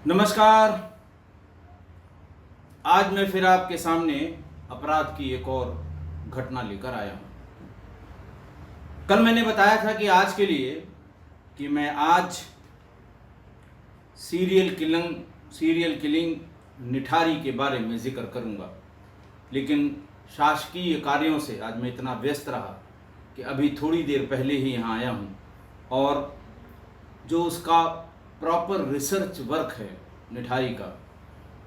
नमस्कार। आज मैं फिर आपके सामने अपराध की एक और घटना लेकर आया हूँ। कल मैंने बताया था कि आज के लिए कि मैं आज सीरियल किलिंग निठारी के बारे में जिक्र करूँगा, लेकिन शासकीय कार्यों से आज मैं इतना व्यस्त रहा कि अभी थोड़ी देर पहले ही यहाँ आया हूँ और जो उसका प्रॉपर रिसर्च वर्क है निठारी का,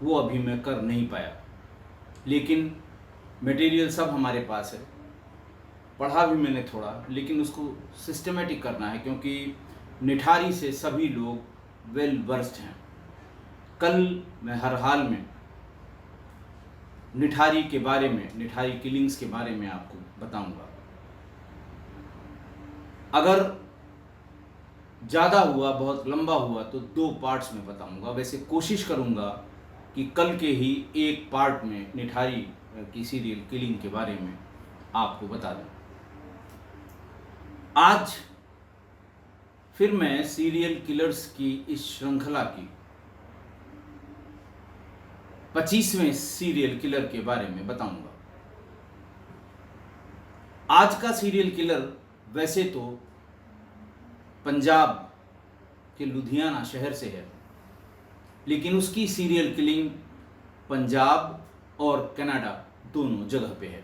वो अभी मैं कर नहीं पाया। लेकिन मटेरियल सब हमारे पास है, पढ़ा भी मैंने थोड़ा, लेकिन उसको सिस्टमेटिक करना है क्योंकि निठारी से सभी लोग वेल वर्स्ड हैं। कल मैं हर हाल में निठारी के बारे में, निठारी किलिंग्स के बारे में आपको बताऊंगा। अगर ज़्यादा हुआ, बहुत लंबा हुआ तो 2 पार्ट्स में बताऊंगा। वैसे कोशिश करूंगा कि कल के ही एक पार्ट में निठारी की सीरियल किलिंग के बारे में आपको बता दूं। आज फिर मैं सीरियल किलर्स की इस श्रृंखला की 25वें सीरियल किलर के बारे में बताऊंगा। आज का सीरियल किलर वैसे तो पंजाब के लुधियाना शहर से है, लेकिन उसकी सीरियल किलिंग पंजाब और कनाडा दोनों जगह पे है।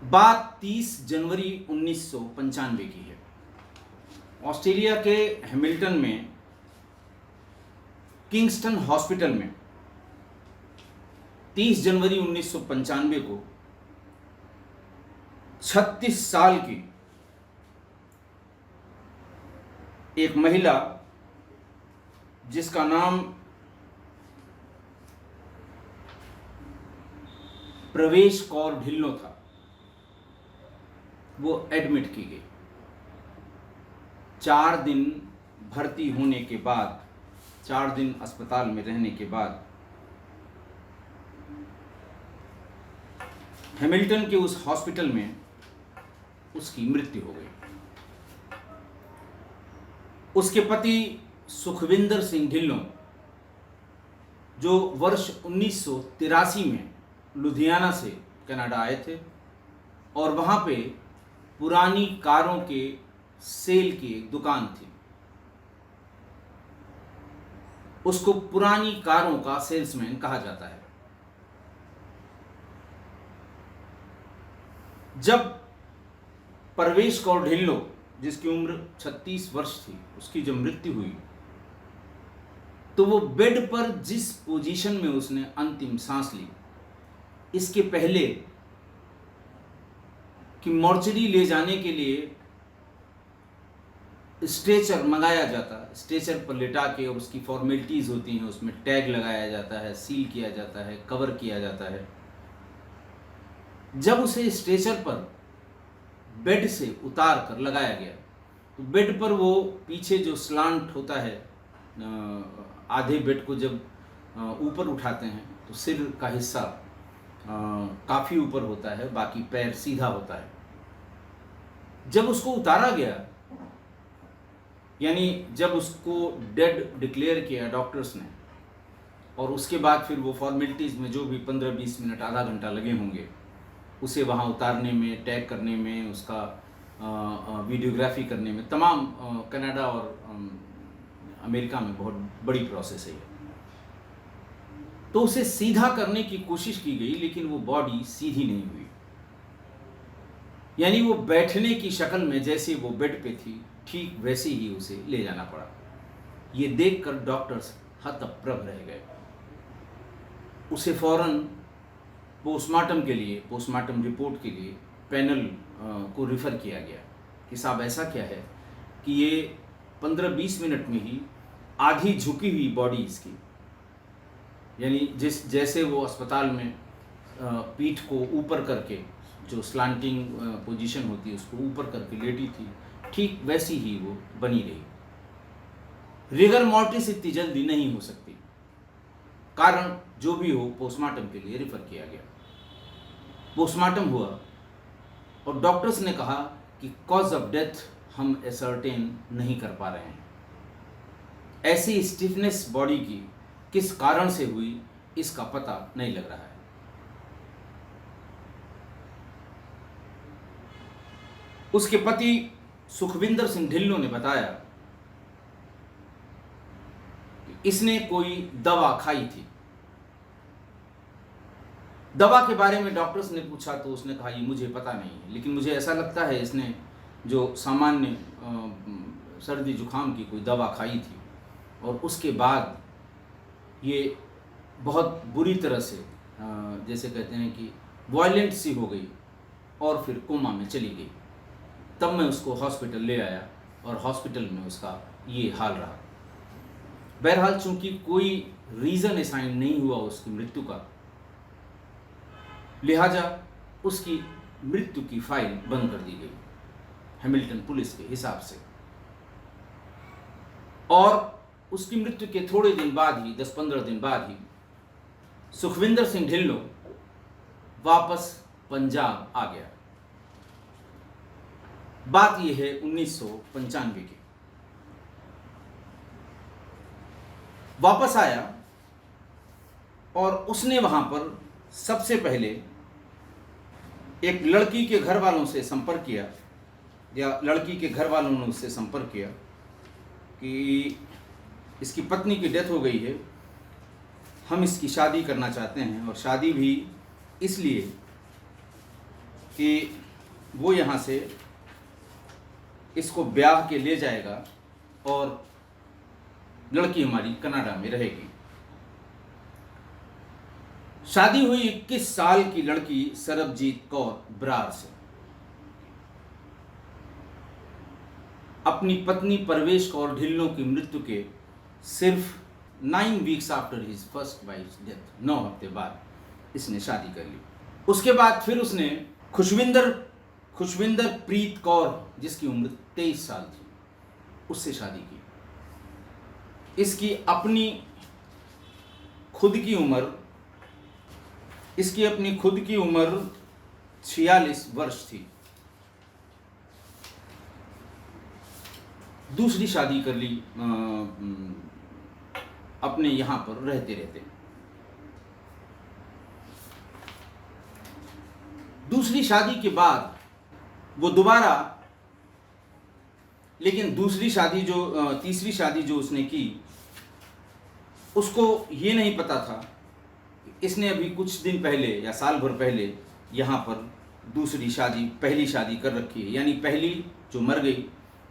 बात 30 जनवरी 1995 की है। ऑस्ट्रेलिया के हैमिल्टन में किंगस्टन हॉस्पिटल में 30 जनवरी 1995 को 36 साल की एक महिला, जिसका नाम प्रवेश कौर ढिल्लो था, वो एडमिट की गई। 4 दिन भर्ती होने के बाद, 4 दिन अस्पताल में रहने के बाद हैमिल्टन के उस हॉस्पिटल में उसकी मृत्यु हो गई। उसके पति सुखविंदर सिंह ढिल्लों, जो वर्ष 1983 में लुधियाना से कनाडा आए थे और वहाँ पे पुरानी कारों के सेल की एक दुकान थी। उसको पुरानी कारों का सेल्समैन कहा जाता है। जब प्रवेश कौर ढिल्लों, जिसकी उम्र 36 वर्ष थी, उसकी जब मृत्यु हुई तो वो बेड पर जिस पोजीशन में उसने अंतिम सांस ली, इसके पहले कि मॉर्चरी ले जाने के लिए स्ट्रेचर मंगाया जाता, स्ट्रेचर पर लिटा के और उसकी फॉर्मेलिटीज होती हैं, उसमें टैग लगाया जाता है, सील किया जाता है, कवर किया जाता है। जब उसे स्ट्रेचर पर बेड से उतार कर लगाया गया तो बेड पर वो पीछे जो स्लांट होता है, आधे बेड को जब ऊपर उठाते हैं तो सिर का हिस्सा काफ़ी ऊपर होता है, बाकी पैर सीधा होता है। जब उसको उतारा गया, यानी जब उसको डेड डिक्लेयर किया डॉक्टर्स ने, और उसके बाद फिर वो फॉर्मेलिटीज़ में जो भी 15-20 मिनट, आधा घंटा लगे होंगे उसे वहाँ उतारने में, टैग करने में, उसका वीडियोग्राफी करने में, तमाम कनाडा और अमेरिका में बहुत बड़ी प्रोसेस है। तो उसे सीधा करने की कोशिश की गई, लेकिन वो बॉडी सीधी नहीं हुई। यानी वो बैठने की शक्ल में जैसे वो बेड पे थी, ठीक वैसे ही उसे ले जाना पड़ा। ये देखकर डॉक्टर्स हतप्रभ रह गए। उसे फौरन पोस्टमार्टम के लिए, पोस्टमार्टम रिपोर्ट के लिए पैनल को रिफ़र किया गया कि साहब ऐसा क्या है कि ये 15-20 मिनट में ही आधी झुकी हुई बॉडी इसकी, यानी जैसे वो अस्पताल में पीठ को ऊपर करके, जो स्लांटिंग पोजीशन होती है उसको ऊपर करके लेटी थी, ठीक वैसी ही वो बनी रही। रिगर मॉर्टिस इतनी जल्दी नहीं हो सकती। कारण जो भी हो, पोस्टमार्टम के लिए रिफ़र किया गया। पोस्टमार्टम हुआ और डॉक्टर्स ने कहा कि कॉज ऑफ डेथ हम एसर्टेन नहीं कर पा रहे हैं। ऐसी स्टिफनेस बॉडी की किस कारण से हुई, इसका पता नहीं लग रहा है। उसके पति सुखविंदर सिंह ढिल्लों ने बताया कि इसने कोई दवा खाई थी। दवा के बारे में डॉक्टर्स ने पूछा तो उसने कहा, ये मुझे पता नहीं है, लेकिन मुझे ऐसा लगता है इसने जो सामान्य सर्दी जुकाम की कोई दवा खाई थी और उसके बाद ये बहुत बुरी तरह से जैसे कहते हैं कि वायलेंट सी हो गई और फिर कोमा में चली गई। तब मैं उसको हॉस्पिटल ले आया और हॉस्पिटल में उसका ये हाल रहा। बहरहाल चूंकि कोई रीज़न असाइन नहीं हुआ उसकी मृत्यु का, लिहाजा उसकी मृत्यु की फाइल बंद कर दी गई हैमिल्टन पुलिस के हिसाब से। और उसकी मृत्यु के थोड़े दिन बाद ही, 10-15 दिन बाद ही, सुखविंदर सिंह ढिल्लों वापस पंजाब आ गया। बात यह है 1995 की। वापस आया और उसने वहां पर सबसे पहले एक लड़की के घर वालों से संपर्क किया, या लड़की के घर वालों ने उससे संपर्क किया कि इसकी पत्नी की डेथ हो गई है, हम इसकी शादी करना चाहते हैं, और शादी भी इसलिए कि वो यहाँ से इसको ब्याह के ले जाएगा और लड़की हमारी कनाडा में रहेगी। शादी हुई 21 साल की लड़की सरबजीत कौर बरार से। अपनी पत्नी परवेश कौर ढिल्लों की मृत्यु के सिर्फ 9 weeks after his first wife's death, 9 हफ्ते बाद इसने शादी कर ली। उसके बाद फिर उसने खुशविंदर प्रीत कौर, जिसकी उम्र 23 साल थी, उससे शादी की। इसकी अपनी खुद की उम्र 46 वर्ष थी। दूसरी शादी कर ली अपने यहाँ पर रहते रहते। दूसरी शादी के बाद वो दोबारा, लेकिन तीसरी शादी जो उसने की, उसको ये नहीं पता था इसने अभी कुछ दिन पहले या साल भर पहले यहाँ पर पहली शादी कर रखी है। यानी पहली जो मर गई,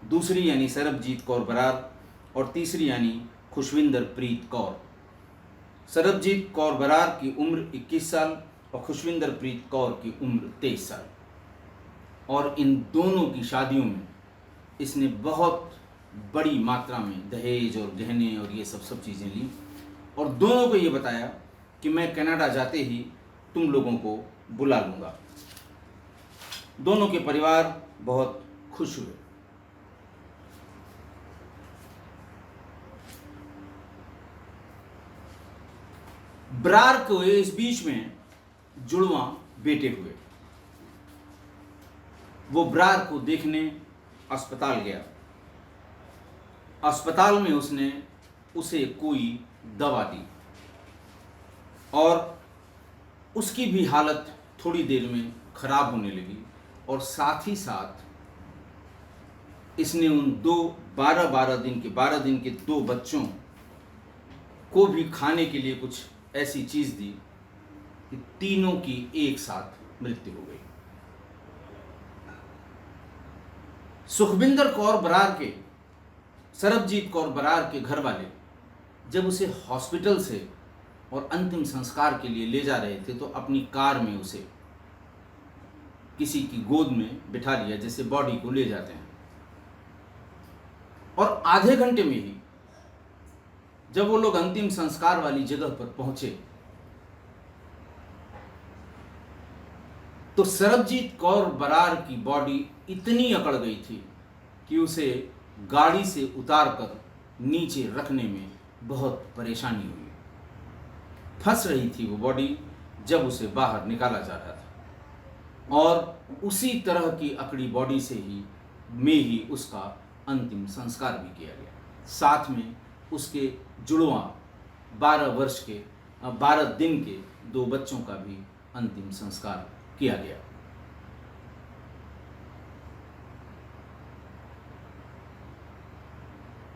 दूसरी यानी सरबजीत कौर बरार, और तीसरी यानी खुशविंदर प्रीत कौर। सरबजीत कौर बरार की उम्र 21 साल और खुशविंदर प्रीत कौर की उम्र 23 साल। और इन दोनों की शादियों में इसने बहुत बड़ी मात्रा में दहेज और गहने और ये सब चीज़ें ली, और दोनों को ये बताया कि मैं कनाडा जाते ही तुम लोगों को बुला लूँगा। दोनों के परिवार बहुत खुश हुए। बरार को इस बीच में जुड़वां बेटे हुए। वो बरार को देखने अस्पताल गया। अस्पताल में उसने उसे कोई दवा दी और उसकी भी हालत थोड़ी देर में खराब होने लगी, और साथ ही साथ इसने उन 12 दिन के 2 बच्चों को भी खाने के लिए कुछ ऐसी चीज दी कि तीनों की एक साथ मृत्यु हो गई। सुखविंदर कौर बरार के, सरबजीत कौर बरार के घर वाले जब उसे हॉस्पिटल से और अंतिम संस्कार के लिए ले जा रहे थे तो अपनी कार में उसे किसी की गोद में बिठा लिया, जैसे बॉडी को ले जाते हैं। और आधे घंटे में ही जब वो लोग अंतिम संस्कार वाली जगह पर पहुंचे तो सरबजीत कौर बरार की बॉडी इतनी अकड़ गई थी कि उसे गाड़ी से उतारकर नीचे रखने में बहुत परेशानी हुई। फंस रही थी वो बॉडी जब उसे बाहर निकाला जा रहा था, और उसी तरह की अकड़ी बॉडी से ही उसका अंतिम संस्कार भी किया गया। साथ में उसके जुड़वा 12 वर्ष के 12 दिन के 2 बच्चों का भी अंतिम संस्कार किया गया।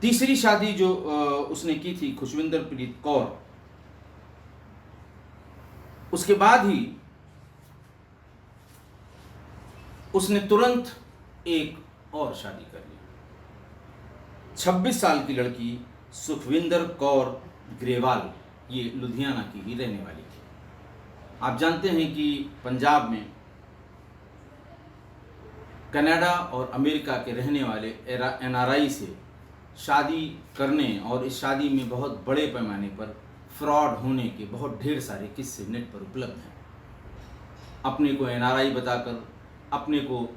तीसरी शादी जो उसने की थी खुशविंदर प्रीत कौर, उसके बाद ही उसने तुरंत एक और शादी कर ली। 26 साल की लड़की सुखविंदर कौर ग्रेवाल, ये लुधियाना की ही रहने वाली थी। आप जानते हैं कि पंजाब में कनाडा और अमेरिका के रहने वाले NRI से शादी करने और इस शादी में बहुत बड़े पैमाने पर फ्रॉड होने के बहुत ढेर सारे किस्से नेट पर उपलब्ध हैं। अपने को NRI बताकर, अपने को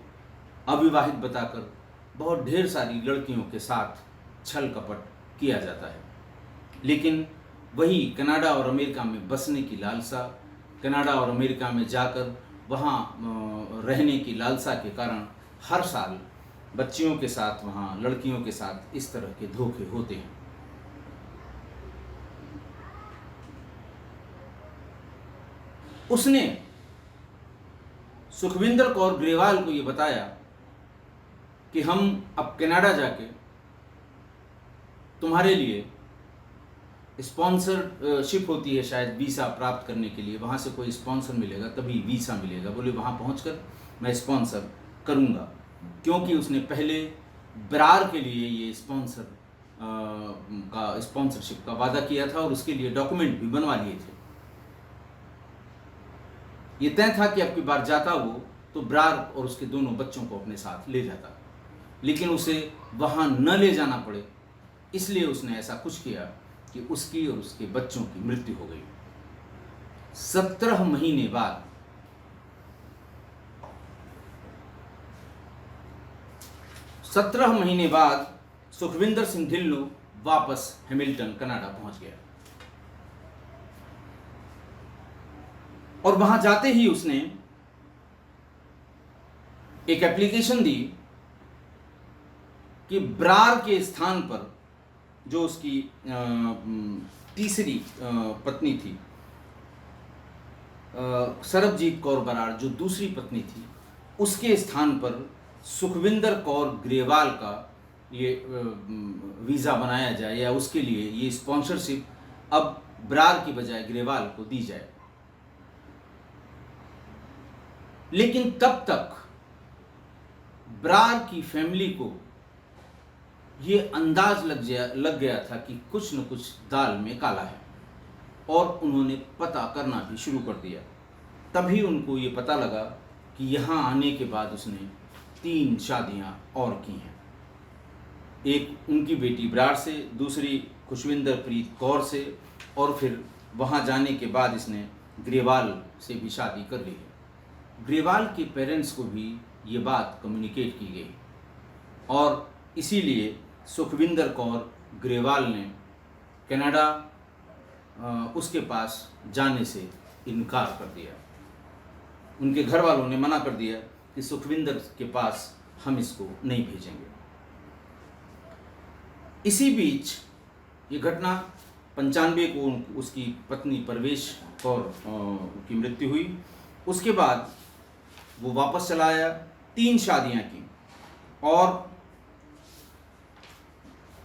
अविवाहित बताकर बहुत ढेर सारी लड़कियों के साथ छल कपट किया जाता है। लेकिन वही कनाडा और अमेरिका में बसने की लालसा, कनाडा और अमेरिका में जाकर वहाँ रहने की लालसा के कारण हर साल बच्चियों के साथ, वहाँ लड़कियों के साथ इस तरह के धोखे होते हैं। उसने सुखविंदर कौर ग्रेवाल को ये बताया कि हम अब कनाडा जाके तुम्हारे लिए स्पॉन्सरशिप होती है शायद वीज़ा प्राप्त करने के लिए, वहाँ से कोई स्पॉन्सर मिलेगा तभी वीज़ा मिलेगा। बोले वहाँ पहुँचकर मैं स्पॉन्सर करूँगा, क्योंकि उसने पहले ब्रार के लिए ये स्पॉन्सरशिप का वादा किया था और उसके लिए डॉक्यूमेंट भी बनवा लिए थे। ये तय था कि अब की बार जाता वो तो ब्रार और उसके दोनों बच्चों को अपने साथ ले जाता, लेकिन उसे वहाँ न ले जाना पड़े इसलिए उसने ऐसा कुछ किया कि उसकी और उसके बच्चों की मृत्यु हो गई। 17 महीने बाद सुखविंदर सिंह ढिल्लों वापस हैमिल्टन कनाडा पहुंच गया और वहां जाते ही उसने एक एप्लीकेशन दी कि ब्रार के स्थान पर जो उसकी तीसरी पत्नी थी सरबजीत कौर बराड़, जो दूसरी पत्नी थी, उसके स्थान पर सुखविंदर कौर ग्रेवाल का ये वीज़ा बनाया जाए या उसके लिए ये स्पॉन्सरशिप अब ब्रार की बजाय ग्रेवाल को दी जाए। लेकिन तब तक ब्रार की फैमिली को ये अंदाज लग गया था कि कुछ न कुछ दाल में काला है और उन्होंने पता करना भी शुरू कर दिया। तभी उनको ये पता लगा कि यहाँ आने के बाद उसने 3 शादियाँ और की हैं। एक उनकी बेटी ब्रार से, दूसरी खुशविंदर प्रीत कौर से और फिर वहाँ जाने के बाद इसने ग्रेवाल से भी शादी कर ली है। ग्रेवाल के पेरेंट्स को भी ये बात कम्युनिकेट की गई और इसीलिए सुखविंदर कौर ग्रेवाल ने कनाडा उसके पास जाने से इनकार कर दिया। उनके घर वालों ने मना कर दिया कि सुखविंदर के पास हम इसको नहीं भेजेंगे। इसी बीच ये घटना 95 को उसकी पत्नी परवेश कौर की मृत्यु हुई। उसके बाद वो वापस चला आया, 3 शादियां की और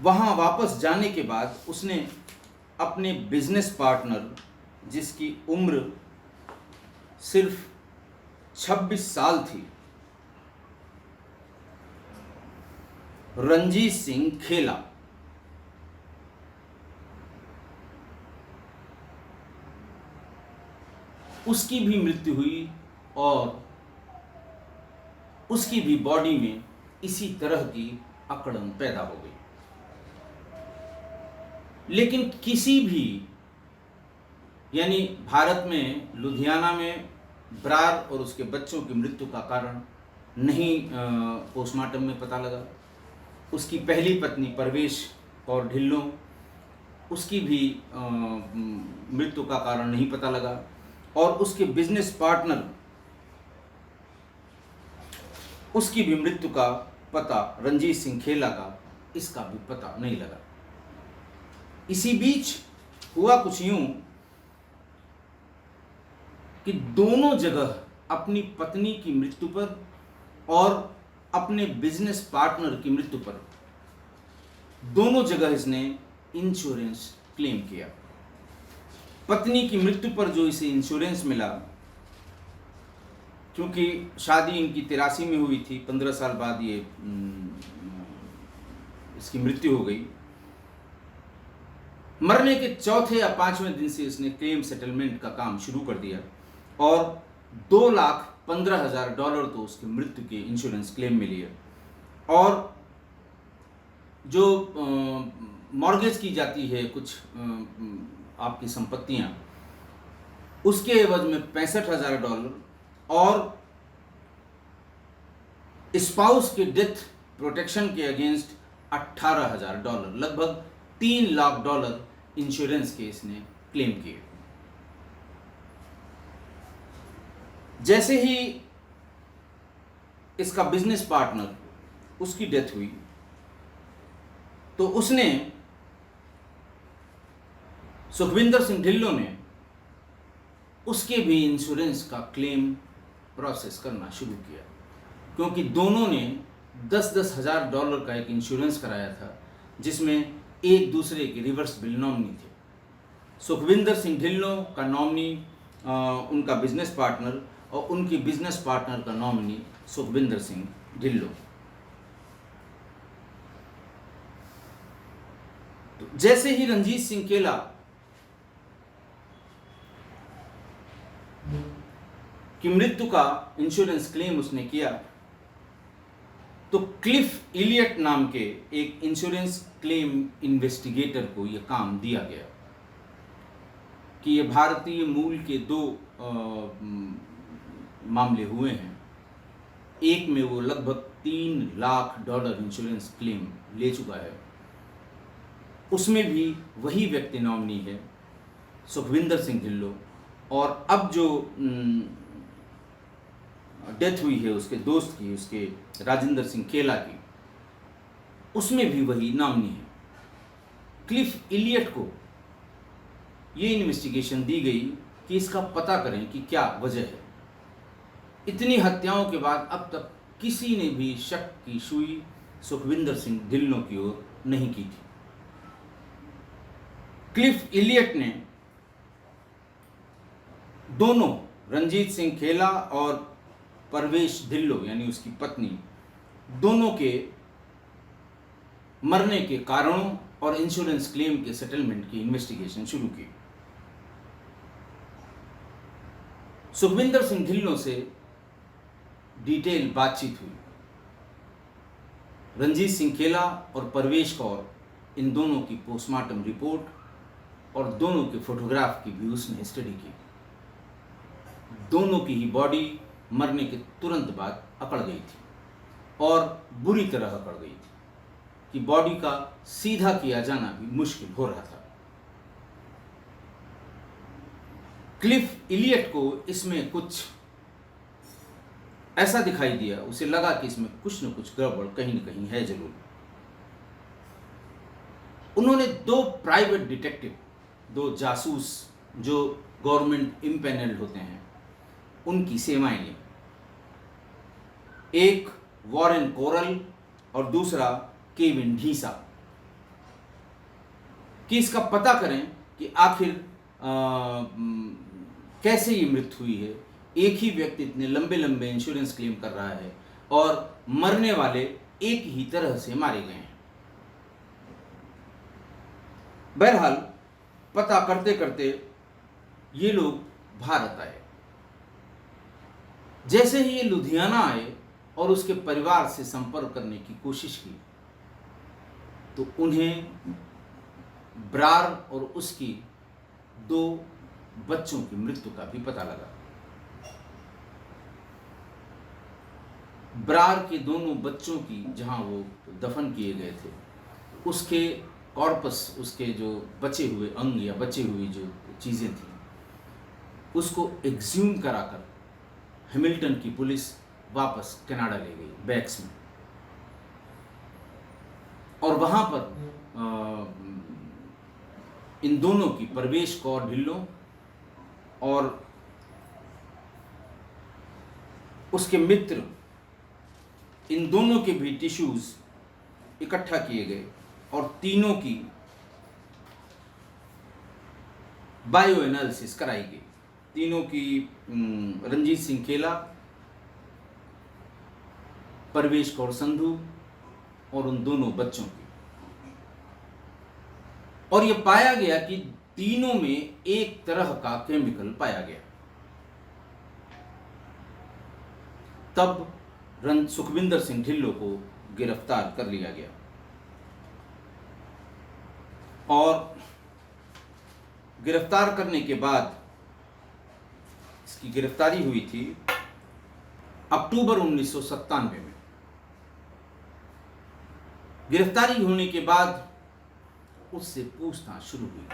वहाँ वापस जाने के बाद उसने अपने बिजनेस पार्टनर, जिसकी उम्र सिर्फ 26 साल थी, रंजीत सिंह खेला, उसकी भी मृत्यु हुई और उसकी भी बॉडी में इसी तरह की अकड़न पैदा हो गई। लेकिन किसी भी, यानी भारत में लुधियाना में ब्रार और उसके बच्चों की मृत्यु का कारण नहीं पोस्टमार्टम में पता लगा। उसकी पहली पत्नी परवेश कौर ढिल्लों, उसकी भी मृत्यु का कारण नहीं पता लगा और उसके बिजनेस पार्टनर, उसकी भी मृत्यु का पता, रंजीत सिंह खेला का, इसका भी पता नहीं लगा। इसी बीच हुआ कुछ यूं कि दोनों जगह अपनी पत्नी की मृत्यु पर और अपने बिजनेस पार्टनर की मृत्यु पर दोनों जगह इसने इंश्योरेंस क्लेम किया। पत्नी की मृत्यु पर जो इसे इंश्योरेंस मिला, क्योंकि शादी इनकी 83 में हुई थी, 15 साल बाद ये इसकी मृत्यु हो गई। मरने के चौथे या 5वें दिन से इसने क्लेम सेटलमेंट का काम शुरू कर दिया और $2,15,000 तो उसकी मृत्यु के इंश्योरेंस क्लेम में लिए। और जो मॉर्गेज की जाती है कुछ आपकी संपत्तियां, उसके एवज में $65,000 और स्पाउस के डेथ प्रोटेक्शन के अगेंस्ट $18,000, लगभग $3 लाख इंश्योरेंस के इसने क्लेम किए। जैसे ही इसका बिजनेस पार्टनर, उसकी डेथ हुई, तो उसने, सुखविंदर सिंह ढिल्लों ने उसके भी इंश्योरेंस का क्लेम प्रोसेस करना शुरू किया, क्योंकि दोनों ने $10,000 का एक इंश्योरेंस कराया था, जिसमें एक दूसरे के रिवर्स बिल नॉमिनी थे। सुखविंदर सिंह ढिल्लों का नॉमिनी उनका बिजनेस पार्टनर और उनकी बिजनेस पार्टनर का नॉमिनी सुखविंदर सिंह ढिल्लों। तो जैसे ही रंजीत सिंह केला की मृत्यु का इंश्योरेंस क्लेम उसने किया, तो क्लिफ इलियट नाम के एक इंश्योरेंस क्लेम इन्वेस्टिगेटर को यह काम दिया गया कि ये भारतीय मूल के 2 मामले हुए हैं। एक में वो लगभग $3 लाख इंश्योरेंस क्लेम ले चुका है, उसमें भी वही व्यक्ति नॉमिनी है, सुखविंदर सिंह ढिल्लों। और अब जो डेथ हुई है उसके दोस्त की, उसके राजेंद्र सिंह केला की, उसमें भी वही नॉमिनी है। क्लिफ इलियट को ये इन्वेस्टिगेशन दी गई कि इसका पता करें कि क्या वजह है। इतनी हत्याओं के बाद अब तक किसी ने भी शक की सुई सुखविंदर सिंह ढिल्लों की ओर नहीं की थी। क्लिफ इलियट ने दोनों, रंजीत सिंह खेला और परवेश ढिल्लों यानी उसकी पत्नी, दोनों के मरने के कारणों और इंश्योरेंस क्लेम के सेटलमेंट की इन्वेस्टिगेशन शुरू की। सुखविंदर सिंह ढिल्लों से डिटेल बातचीत हुई। रंजीत सिंह खेला और परवेश कौर, इन दोनों की पोस्टमार्टम रिपोर्ट और दोनों के फोटोग्राफ की भी उसने स्टडी की। दोनों की ही बॉडी मरने के तुरंत बाद अकड़ गई थी और बुरी तरह अकड़ गई थी कि बॉडी का सीधा किया जाना भी मुश्किल हो रहा था। क्लिफ इलियट को इसमें कुछ ऐसा दिखाई दिया, उसे लगा कि इसमें कुछ न कुछ गड़बड़ कहीं न कहीं है जरूर। उन्होंने 2 प्राइवेट डिटेक्टिव, 2 जासूस जो गवर्नमेंट इम्पैनल्ड होते हैं, उनकी सेवाएं ली। एक वॉरेन कोरल और दूसरा केविन ढीसा, कि इसका पता करें कि आखिर कैसे ये मृत्यु हुई है। एक ही व्यक्ति इतने लंबे लंबे इंश्योरेंस क्लेम कर रहा है और मरने वाले एक ही तरह से मारे गए हैं। बहरहाल पता करते करते ये लोग भारत आए। जैसे ही ये लुधियाना आए और उसके परिवार से संपर्क करने की कोशिश की, तो उन्हें ब्रार और उसकी 2 बच्चों की मृत्यु का भी पता लगा। ब्रार के दोनों बच्चों की जहां वो दफन किए गए थे, उसके कॉर्पस, उसके जो बचे हुए अंग या बचे हुई जो चीज़ें थी, उसको एक्सह्यूम कराकर हैमिल्टन की पुलिस वापस कनाडा ले गई बैग्स में। और वहाँ पर इन दोनों की, परवेश कौर ढिल्लों और उसके मित्र, इन दोनों के भी टिश्यूज इकट्ठा किए गए और तीनों की बायो एनालिसिस कराई गई। तीनों की, रंजीत सिंह केला, परवेश कौर संधू और उन दोनों बच्चों की, और यह पाया गया कि तीनों में एक तरह का केमिकल पाया गया। तब सुखविंदर सिंह ढिल्लों को गिरफ्तार कर लिया गया और गिरफ्तार करने के बाद, इसकी गिरफ्तारी हुई थी अक्टूबर 1997 में। गिरफ्तारी होने के बाद उससे पूछताछ शुरू हुई।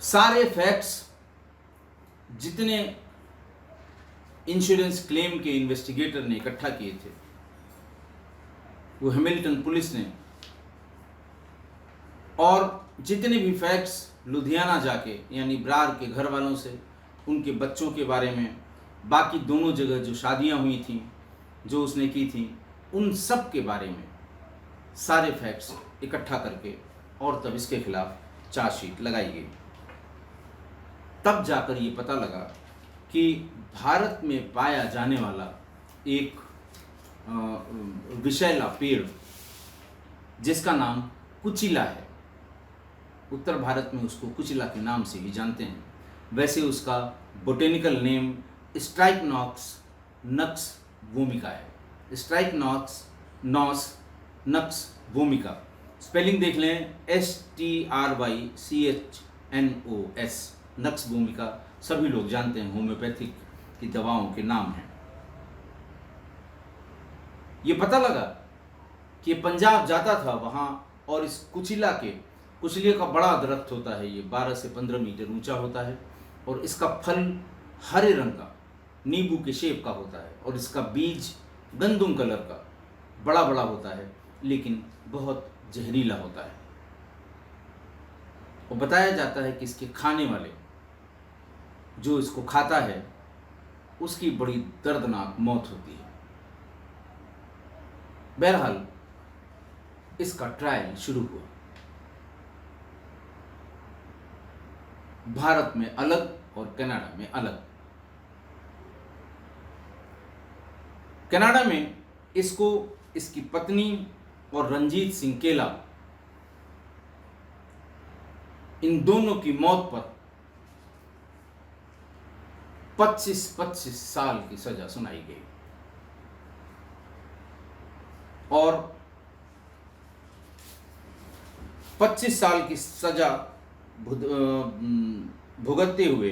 सारे फैक्ट्स जितने इंश्योरेंस क्लेम के इन्वेस्टिगेटर ने इकट्ठा किए थे, वो हैमिल्टन पुलिस ने, और जितने भी फैक्ट्स लुधियाना जाके, यानी ब्रार के घर वालों से, उनके बच्चों के बारे में, बाकी दोनों जगह जो शादियां हुई थी, जो उसने की थी, उन सब के बारे में सारे फैक्ट्स इकट्ठा करके और तब इसके खिलाफ चार्जशीट लगाई गई। तब जाकर ये पता लगा कि भारत में पाया जाने वाला एक विषैला पेड़, जिसका नाम कुचिला है, उत्तर भारत में उसको कुचिला के नाम से ही जानते हैं, वैसे उसका बोटेनिकल नेम स्ट्राइकनॉक्स नक्स वोमिका है। स्ट्राइकनॉक्स नक्स वोमिका, स्पेलिंग देख लें, STRYCHNOS, नक्स वोमिका। सभी लोग जानते हैं, होम्योपैथिक की दवाओं के नाम हैं। ये पता लगा कि पंजाब जाता था वहाँ, और इस कुचिले का बड़ा दरख्त होता है, ये 12 से 15 मीटर ऊंचा होता है, और इसका फल हरे रंग का, नींबू के शेप का होता है, और इसका बीज गंदुम कलर का बड़ा बड़ा होता है, लेकिन बहुत जहरीला होता है। और बताया जाता है कि इसके खाने वाले, जो इसको खाता है, उसकी बड़ी दर्दनाक मौत होती है। बहरहाल इसका ट्रायल शुरू हुआ, भारत में अलग और कनाडा में अलग। कनाडा में इसको इसकी पत्नी और रंजीत सिंह केला, इन दोनों की मौत पर 25-25 साल की सजा सुनाई गई, और 25 साल की सजा भुगतते हुए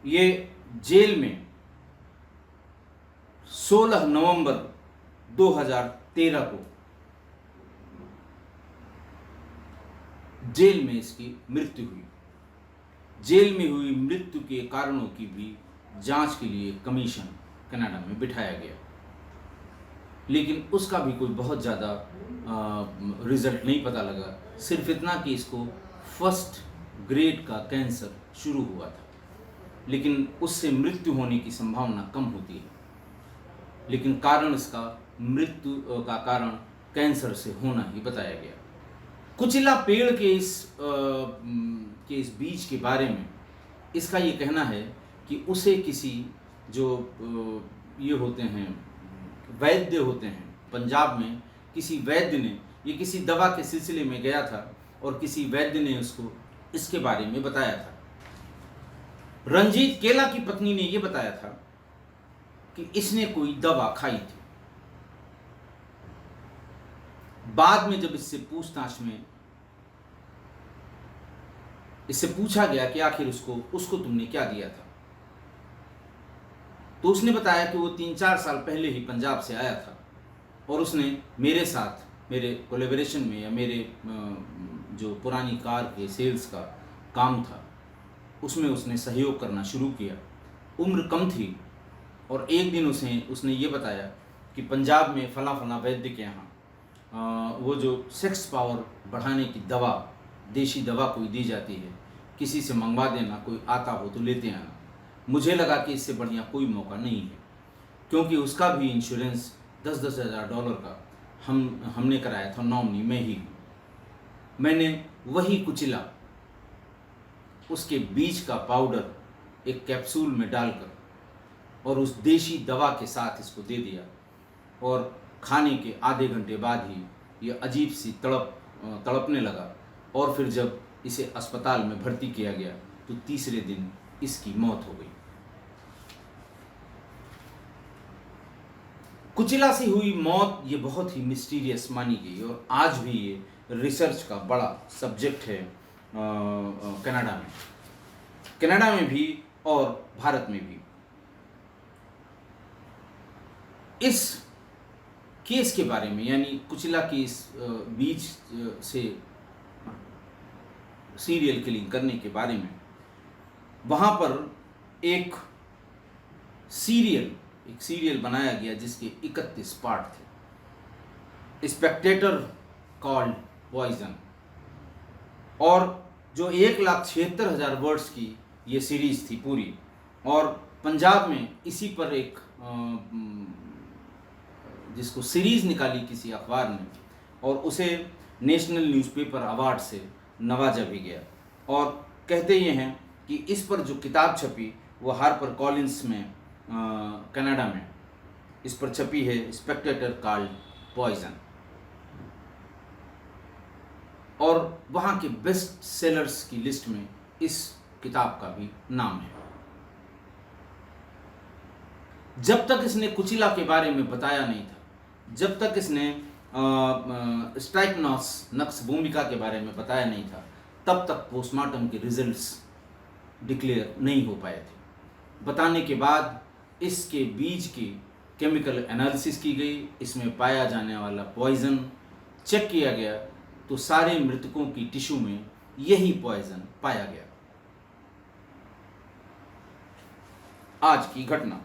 ये जेल में 16 नवंबर 2013 को जेल में इसकी मृत्यु हुई। जेल में हुई मृत्यु के कारणों की भी जांच के लिए कमीशन कनाडा में बिठाया गया, लेकिन उसका भी कोई बहुत ज़्यादा रिजल्ट नहीं पता लगा। सिर्फ इतना कि इसको फर्स्ट ग्रेड का कैंसर शुरू हुआ था, लेकिन उससे मृत्यु होने की संभावना कम होती है, लेकिन कारण इसका मृत्यु का कारण कैंसर से होना ही बताया गया। कुचिला पेड़ के इस बीज के बारे में इसका ये कहना है कि उसे किसी जो ये होते हैं वैद्य होते हैं पंजाब में, किसी वैद्य ने, ये किसी दवा के सिलसिले में गया था और किसी वैद्य ने उसको इसके बारे में बताया था। रंजीत केला की पत्नी ने यह बताया था कि इसने कोई दवा खाई थी। बाद में जब इससे पूछताछ में इससे पूछा गया कि आखिर उसको तुमने क्या दिया था, तो उसने बताया कि वो 3-4 साल पहले ही पंजाब से आया था और उसने मेरे साथ, मेरे कोलैबोरेशन में, या मेरे जो पुरानी कार के सेल्स का काम था उसमें उसने सहयोग करना शुरू किया। उम्र कम थी और एक दिन उसने ये बताया कि पंजाब में फला फला वैद्य के यहाँ वो जो सेक्स पावर बढ़ाने की दवा, देशी दवा कोई दी जाती है, किसी से मंगवा देना, कोई आता हो तो लेते आना, मुझे लगा कि इससे बढ़िया कोई मौका नहीं है, क्योंकि उसका भी इंश्योरेंस 10-10 हज़ार डॉलर का हमने कराया था, नॉमिनी मैं ही हूँ। मैंने वही कुचिला, उसके बीज का पाउडर एक कैप्सूल में डालकर और उस देशी दवा के साथ इसको दे दिया, और खाने के आधे घंटे बाद ही ये अजीब सी तड़पने लगा, और फिर जब इसे अस्पताल में भर्ती किया गया तो तीसरे दिन इसकी मौत हो गई। कुचिला से हुई मौत ये बहुत ही मिस्टीरियस मानी गई, और आज भी ये रिसर्च का बड़ा सब्जेक्ट है कनाडा में भी और भारत में भी। इस केस के बारे में, यानी कुचिला की इस बीज से सीरियल किलिंग करने के बारे में, वहाँ पर एक सीरियल बनाया गया जिसके 31 पार्ट थे, स्पेक्टेटर कॉल्ड पॉइजन, और जो 1,76,000 वर्ड्स की ये सीरीज थी पूरी। और पंजाब में इसी पर एक जिसको सीरीज निकाली किसी अखबार ने, और उसे नेशनल न्यूज़पेपर अवार्ड से नवाजा भी गया। और कहते ये हैं कि इस पर जो किताब छपी वो हार्पर कॉलिंस में कनाडा में इस पर छपी है, स्पेक्टेटर कॉल्ड पॉइजन, और वहाँ के बेस्ट सेलर्स की लिस्ट में इस किताब का भी नाम है। जब तक इसने कुचिला के बारे में बताया नहीं था, जब तक इसने स्ट्राइकनॉस नक्स भूमिका के बारे में बताया नहीं था, तब तक पोस्टमार्टम के रिजल्ट्स डिक्लेयर नहीं हो पाए थे। बताने के बाद इसके बीज की केमिकल एनालिसिस की गई, इसमें पाया जाने वाला पॉइजन चेक किया गया, तो सारे मृतकों की टिश्यू में यही पॉइजन पाया गया। आज की घटना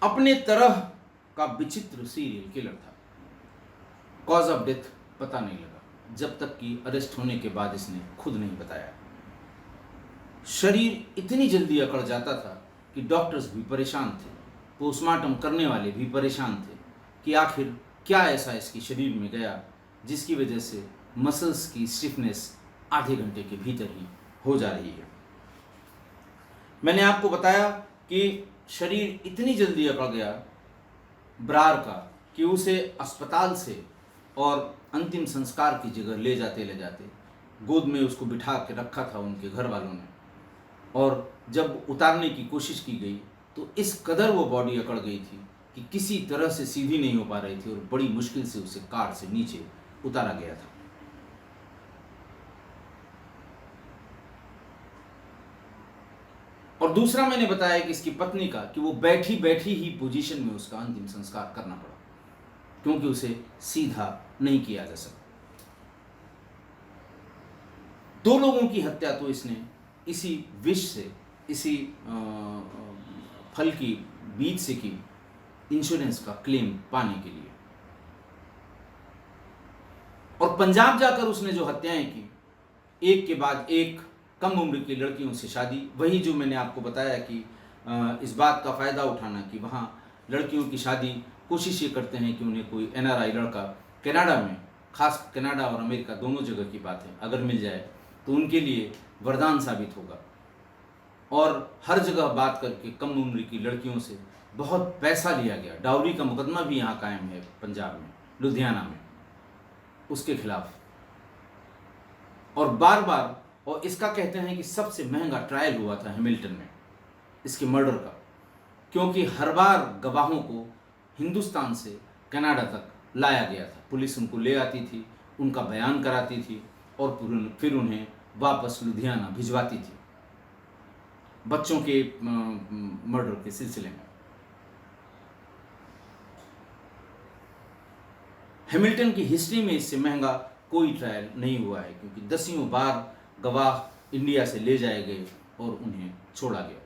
अपने तरह का विचित्र सीरियल किलर था। कॉज ऑफ डेथ पता नहीं लगा, जब तक कि अरेस्ट होने के बाद इसने खुद नहीं बताया। शरीर इतनी जल्दी अकड़ जाता था कि डॉक्टर्स भी परेशान थे, पोस्टमार्टम करने वाले भी परेशान थे कि आखिर क्या ऐसा इसके शरीर में गया जिसकी वजह से मसल्स की स्टिफनेस आधे घंटे के भीतर ही हो जा रही है। मैंने आपको बताया कि शरीर इतनी जल्दी अकड़ गया ब्रार का कि उसे अस्पताल से और अंतिम संस्कार की जगह ले जाते गोद में उसको बिठा के रखा था उनके घर वालों ने, और जब उतारने की कोशिश की गई तो इस कदर वो बॉडी अकड़ गई थी कि किसी तरह से सीधी नहीं हो पा रही थी, और बड़ी मुश्किल से उसे कार से नीचे उतारा गया था। और दूसरा मैंने बताया कि इसकी पत्नी का कि वो बैठी बैठी ही पोजीशन में उसका अंतिम संस्कार करना पड़ा, क्योंकि उसे सीधा नहीं किया जा सकता। 2 लोगों की हत्या तो इसने इसी विष से, इसी फल की बीज से की, इंश्योरेंस का क्लेम पाने के लिए। और पंजाब जाकर उसने जो हत्याएं की, एक के बाद एक कम उम्र की लड़कियों से शादी, वही जो मैंने आपको बताया कि इस बात का फ़ायदा उठाना कि वहाँ लड़कियों की शादी, कोशिश ये करते हैं कि उन्हें कोई NRI लड़का कनाडा में, खास कनाडा और अमेरिका दोनों जगह की बात है, अगर मिल जाए तो उनके लिए वरदान साबित होगा। और हर जगह बात करके कम उम्र की लड़कियों से बहुत पैसा लिया गया। डाउरी का मुकदमा भी यहाँ कायम है पंजाब में, लुधियाना में, उसके खिलाफ। और बार बार, और इसका कहते हैं कि सबसे महंगा ट्रायल हुआ था हैमिल्टन में इसके मर्डर का, क्योंकि हर बार गवाहों को हिंदुस्तान से कनाडा तक लाया गया था। पुलिस उनको ले आती थी, उनका बयान कराती थी, और फिर उन्हें वापस लुधियाना भिजवाती थी बच्चों के मर्डर के सिलसिले में। हैमिल्टन की हिस्ट्री में इससे महंगा कोई ट्रायल नहीं हुआ है, क्योंकि 10 बार गवाह इंडिया से ले जाए गए और उन्हें छोड़ा गया।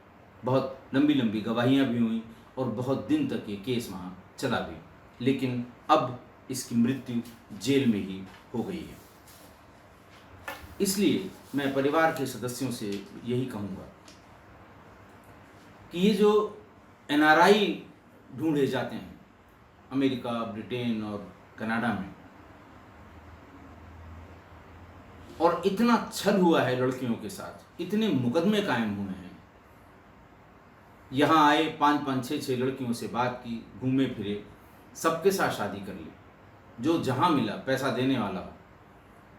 बहुत लंबी लंबी गवाहियाँ भी हुई और बहुत दिन तक ये केस वहाँ चला भी। लेकिन अब इसकी मृत्यु जेल में ही हो गई है। इसलिए मैं परिवार के सदस्यों से यही कहूँगा कि ये जो एनआरआई ढूंढे जाते हैं अमेरिका, ब्रिटेन और कनाडा में, और इतना छल हुआ है लड़कियों के साथ, इतने मुकदमे कायम हुए हैं, यहाँ आए 5-5, 6-6 लड़कियों से बात की, घूमे फिरे, सबके साथ शादी कर ली, जो जहाँ मिला पैसा देने वाला,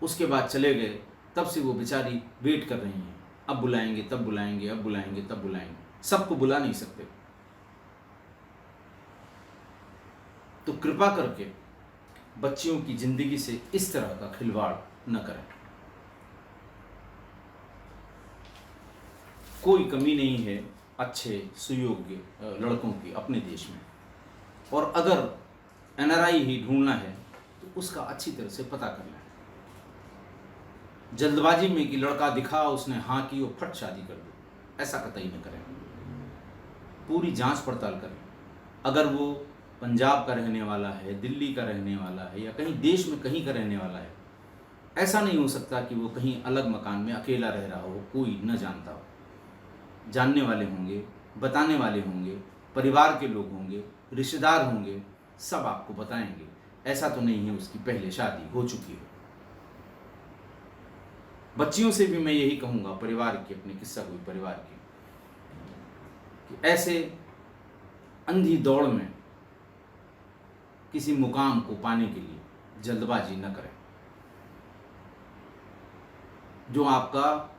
उसके बाद चले गए। तब से वो बेचारी वेट कर रही हैं, अब बुलाएंगे तब बुलाएंगे, अब बुलाएंगे तब बुलाएंगे, सबको बुला नहीं सकते। तो कृपा करके बच्चियों की जिंदगी से इस तरह का खिलवाड़ न करें। कोई कमी नहीं है अच्छे सुयोग्य लड़कों की अपने देश में, और अगर एनआरआई ही ढूंढना है तो उसका अच्छी तरह से पता कर लें। जल्दबाजी में कि लड़का दिखा, उसने हाँ की और फट शादी कर दो, ऐसा कतई न करें। पूरी जांच पड़ताल करें। अगर वो पंजाब का रहने वाला है, दिल्ली का रहने वाला है, या कहीं देश में कहीं का रहने वाला है, ऐसा नहीं हो सकता कि वो कहीं अलग मकान में अकेला रह रहा हो, कोई न जानता हो। जानने वाले होंगे, बताने वाले होंगे, परिवार के लोग होंगे, रिश्तेदार होंगे, सब आपको बताएंगे। ऐसा तो नहीं है उसकी पहले शादी हो चुकी हो। बच्चियों से भी मैं यही कहूँगा, परिवार की, अपने किस्सा कोई परिवार की, कि ऐसे अंधी दौड़ में किसी मुकाम को पाने के लिए जल्दबाजी न करें। जो आपका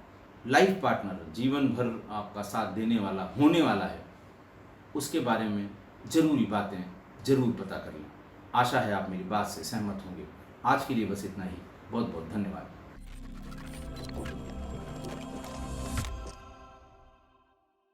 लाइफ पार्टनर, जीवन भर आपका साथ देने वाला होने वाला है, उसके बारे में ज़रूरी बातें ज़रूर पता कर लें। आशा है आप मेरी बात से सहमत होंगे। आज के लिए बस इतना ही। बहुत बहुत धन्यवाद।